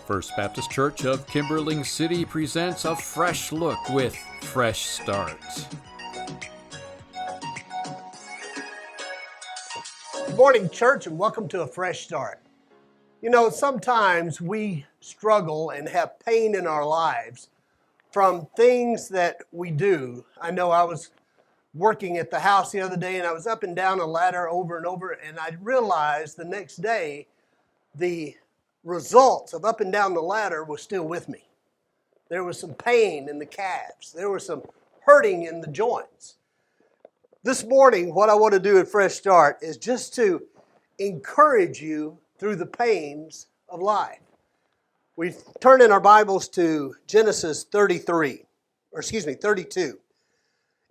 First Baptist Church of Kimberling City presents a fresh look with Fresh Start. Good morning, church, and welcome to a fresh start. You know, sometimes we struggle and have pain in our lives from things that we do. I know I was working at the house the other day, and I was up and down a ladder over and over, and I realized the next day the results of up and down the ladder was still with me. There was some pain in the calves. There was some hurting in the joints. This morning, what I want to do at Fresh Start is just to encourage you through the pains of life. We turn in our Bibles to Genesis 32.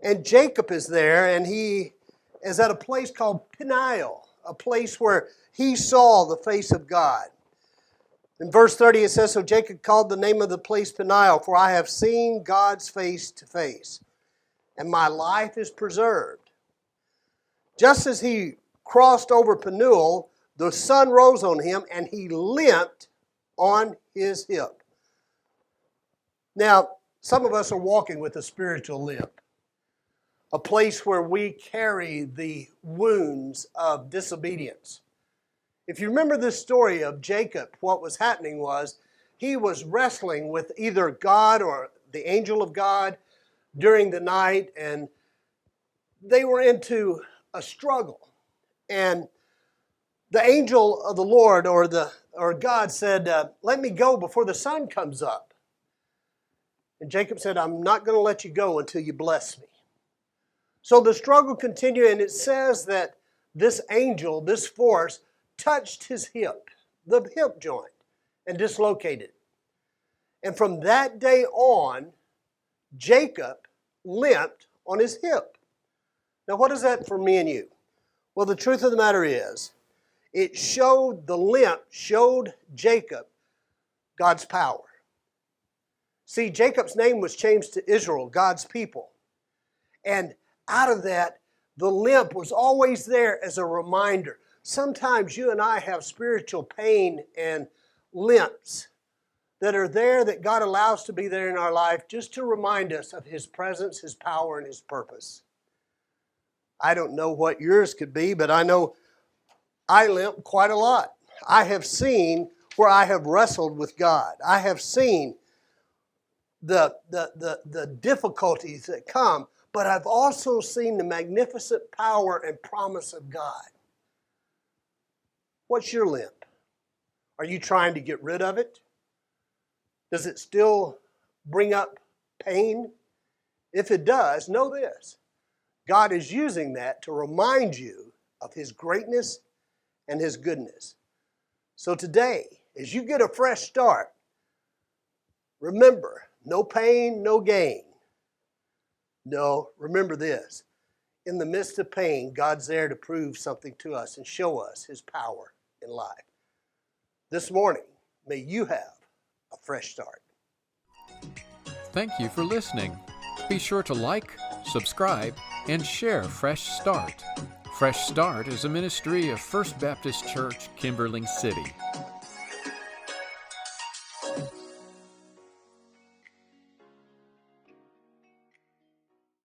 And Jacob is there, and he is at a place called Peniel, a place where he saw the face of God. In verse 30 it says, "So Jacob called the name of the place Peniel, for I have seen God's face to face, and my life is preserved. Just as he crossed over Peniel, the sun rose on him, and he limped on his hip." Now, some of us are walking with a spiritual limp, a place where we carry the wounds of disobedience. If you remember this story of Jacob, what was happening was he was wrestling with either God or the angel of God during the night, and they were into a struggle. And the angel of the Lord or God said, "Let me go before the sun comes up." And Jacob said, "I'm not going to let you go until you bless me." So the struggle continued, and it says that this angel, this force, touched his hip, the hip joint, and dislocated. And from that day on, Jacob limped on his hip. Now, what is that for me and you? Well, the truth of the matter is, the limp showed Jacob God's power. See, Jacob's name was changed to Israel, God's people. And out of that, the limp was always there as a reminder. Sometimes you and I have spiritual pain and limps that are there that God allows to be there in our life just to remind us of His presence, His power, and His purpose. I don't know what yours could be, but I know I limp quite a lot. I have seen where I have wrestled with God. I have seen the difficulties that come, but I've also seen the magnificent power and promise of God. What's your limp? Are you trying to get rid of it? Does it still bring up pain? If it does, know this. God is using that to remind you of His greatness and His goodness. So today, as you get a fresh start, remember, no pain, no gain. No, remember this. In the midst of pain, God's there to prove something to us and show us His power in life. This morning, may you have a fresh start. Thank you for listening. Be sure to like, subscribe, and share Fresh Start. Fresh Start is a ministry of First Baptist Church, Kimberling City.